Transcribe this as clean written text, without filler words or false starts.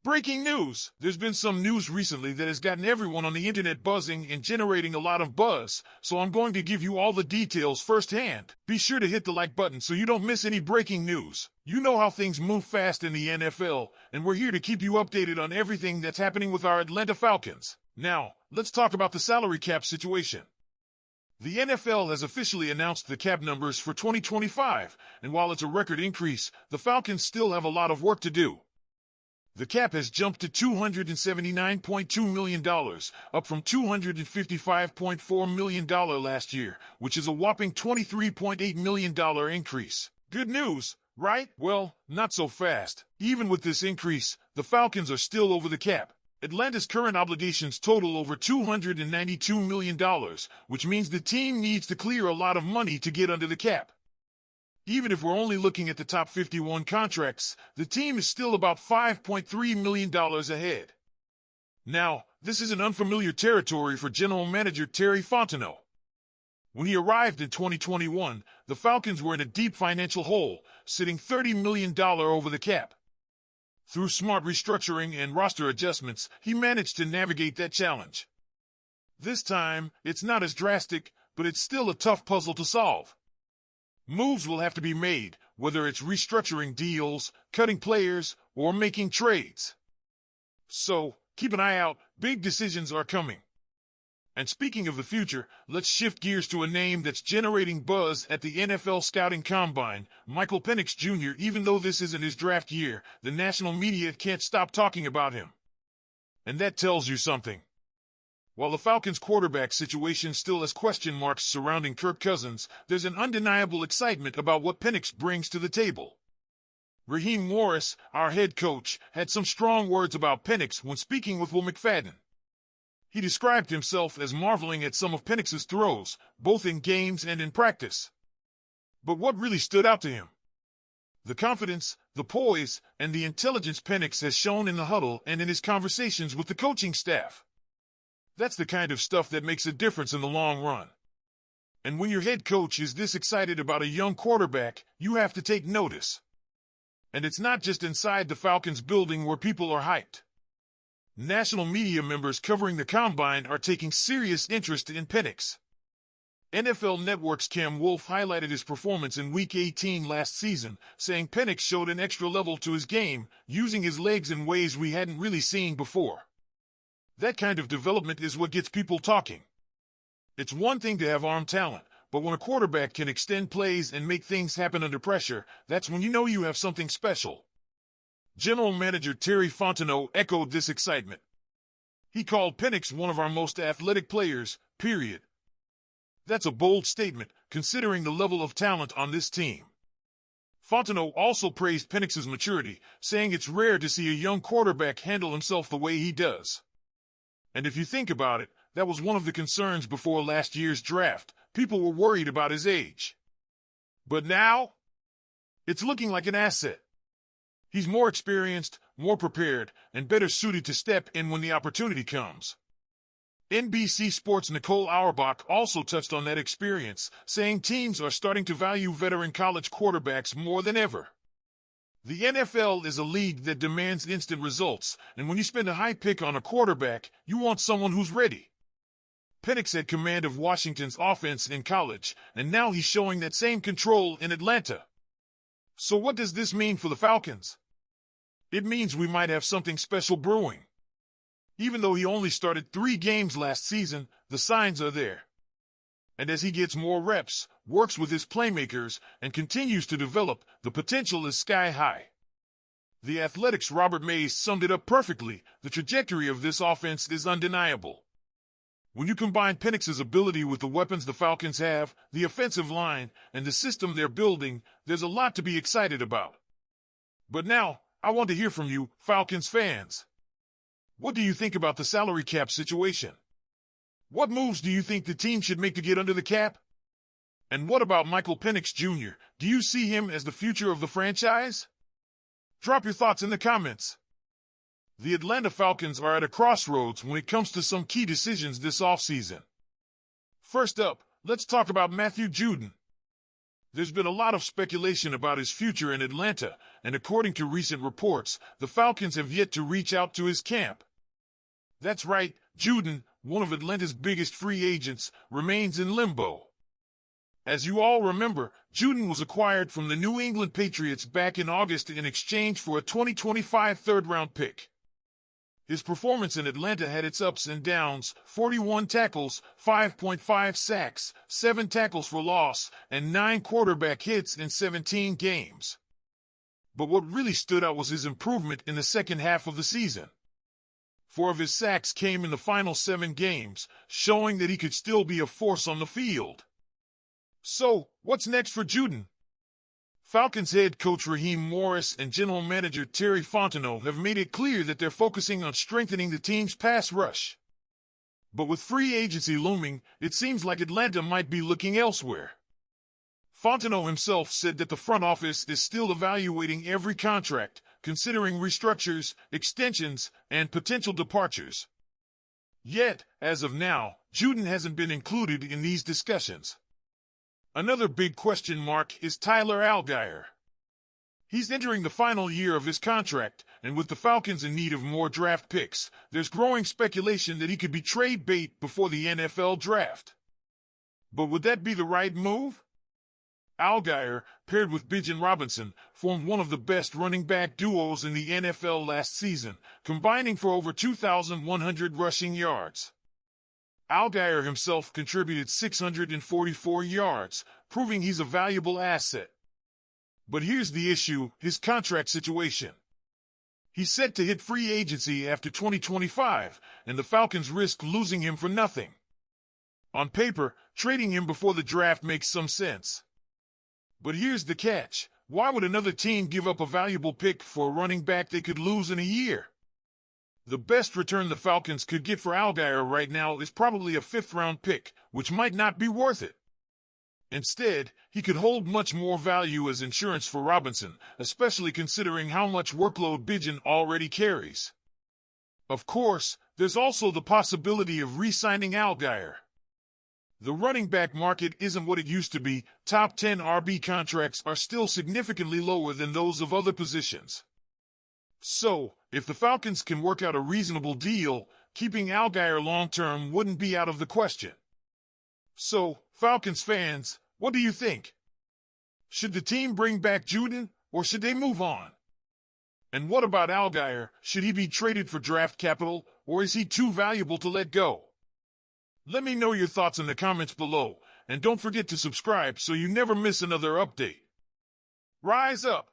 Breaking news! There's been some news recently that has gotten everyone on the internet buzzing and generating a lot of buzz, so I'm going to give you all the details firsthand. Be sure to hit the like button so you don't miss any breaking news. You know how things move fast in the NFL, and we're here to keep you updated on everything that's happening with our Atlanta Falcons. Now, let's talk about the salary cap situation. The NFL has officially announced the cap numbers for 2025, and while it's a record increase, the Falcons still have a lot of work to do. The cap has jumped to $279.2 million, up from $255.4 million last year, which is a whopping $23.8 million increase. Good news, right? Well, not so fast. Even with this increase, the Falcons are still over the cap. Atlanta's current obligations total over $292 million, which means the team needs to clear a lot of money to get under the cap. Even if we're only looking at the top 51 contracts, the team is still about $5.3 million ahead. Now, this is an unfamiliar territory for General Manager Terry Fontenot. When he arrived in 2021, the Falcons were in a deep financial hole, sitting $30 million over the cap. Through smart restructuring and roster adjustments, he managed to navigate that challenge. This time, it's not as drastic, but it's still a tough puzzle to solve. Moves will have to be made, whether it's restructuring deals, cutting players, or making trades. So, keep an eye out, big decisions are coming. And speaking of the future, let's shift gears to a name that's generating buzz at the NFL Scouting Combine, Michael Penix Jr. Even though this isn't his draft year, the national media can't stop talking about him. And that tells you something. While the Falcons' quarterback situation still has question marks surrounding Kirk Cousins, there's an undeniable excitement about what Penix brings to the table. Raheem Morris, our head coach, had some strong words about Penix when speaking with Will McFadden. He described himself as marveling at some of Penix's throws, both in games and in practice. But what really stood out to him? The confidence, the poise, and the intelligence Penix has shown in the huddle and in his conversations with the coaching staff. That's the kind of stuff that makes a difference in the long run. And when your head coach is this excited about a young quarterback, you have to take notice. And it's not just inside the Falcons building where people are hyped. National media members covering the Combine are taking serious interest in Penix. NFL Network's Cam Wolfe highlighted his performance in Week 18 last season, saying Penix showed an extra level to his game, using his legs in ways we hadn't really seen before. That kind of development is what gets people talking. It's one thing to have arm talent, but when a quarterback can extend plays and make things happen under pressure, that's when you know you have something special. General Manager Terry Fontenot echoed this excitement. He called Penix one of our most athletic players, period. That's a bold statement, considering the level of talent on this team. Fontenot also praised Penix's maturity, saying it's rare to see a young quarterback handle himself the way he does. And if you think about it, that was one of the concerns before last year's draft. People were worried about his age. But now, it's looking like an asset. He's more experienced, more prepared, and better suited to step in when the opportunity comes. NBC Sports' Nicole Auerbach also touched on that experience, saying teams are starting to value veteran college quarterbacks more than ever. The NFL is a league that demands instant results, and when you spend a high pick on a quarterback, you want someone who's ready. Penix had command of Washington's offense in college, and now he's showing that same control in Atlanta. So what does this mean for the Falcons? It means we might have something special brewing. Even though he only started 3 games last season, the signs are there. And as he gets more reps, works with his playmakers, and continues to develop, the potential is sky high. The Athletic's Robert Mays summed it up perfectly. The trajectory of this offense is undeniable. When you combine Penix's ability with the weapons the Falcons have, the offensive line, and the system they're building, there's a lot to be excited about. But now, I want to hear from you, Falcons fans. What do you think about the salary cap situation? What moves do you think the team should make to get under the cap? And what about Michael Penix Jr.? Do you see him as the future of the franchise? Drop your thoughts in the comments. The Atlanta Falcons are at a crossroads when it comes to some key decisions this offseason. First up, let's talk about Matthew Judon. There's been a lot of speculation about his future in Atlanta, and according to recent reports, the Falcons have yet to reach out to his camp. That's right, Juden, one of Atlanta's biggest free agents, remains in limbo. As you all remember, Juden was acquired from the New England Patriots back in August in exchange for a 2025 third-round pick. His performance in Atlanta had its ups and downs: 41 tackles, 5.5 sacks, 7 tackles for loss, and 9 quarterback hits in 17 games. But what really stood out was his improvement in the second half of the season. 4 of his sacks came in the final 7 games, showing that he could still be a force on the field. So, what's next for Juden? Falcons head coach Raheem Morris and general manager Terry Fontenot have made it clear that they're focusing on strengthening the team's pass rush. But with free agency looming, it seems like Atlanta might be looking elsewhere. Fontenot himself said that the front office is still evaluating every contract, considering restructures, extensions, and potential departures. Yet, as of now, Juden hasn't been included in these discussions. Another big question mark is Tyler Allgeier. He's entering the final year of his contract, and with the Falcons in need of more draft picks, there's growing speculation that he could be trade bait before the NFL draft. But would that be the right move? Allgeier, paired with Bijan Robinson, formed one of the best running back duos in the NFL last season, combining for over 2,100 rushing yards. Allgeier himself contributed 644 yards, proving he's a valuable asset. But here's the issue: his contract situation. He's set to hit free agency after 2025, and the Falcons risk losing him for nothing. On paper, trading him before the draft makes some sense. But here's the catch: why would another team give up a valuable pick for a running back they could lose in a year? The best return the Falcons could get for Allgeier right now is probably a 5th-round pick, which might not be worth it. Instead, he could hold much more value as insurance for Robinson, especially considering how much workload Bijan already carries. Of course, there's also the possibility of re-signing Allgeier. The running back market isn't what it used to be. Top 10 RB contracts are still significantly lower than those of other positions. So, if the Falcons can work out a reasonable deal, keeping Allgeier long-term wouldn't be out of the question. So, Falcons fans, what do you think? Should the team bring back Juden, or should they move on? And what about Allgeier? Should he be traded for draft capital, or is he too valuable to let go? Let me know your thoughts in the comments below, and don't forget to subscribe so you never miss another update. Rise up!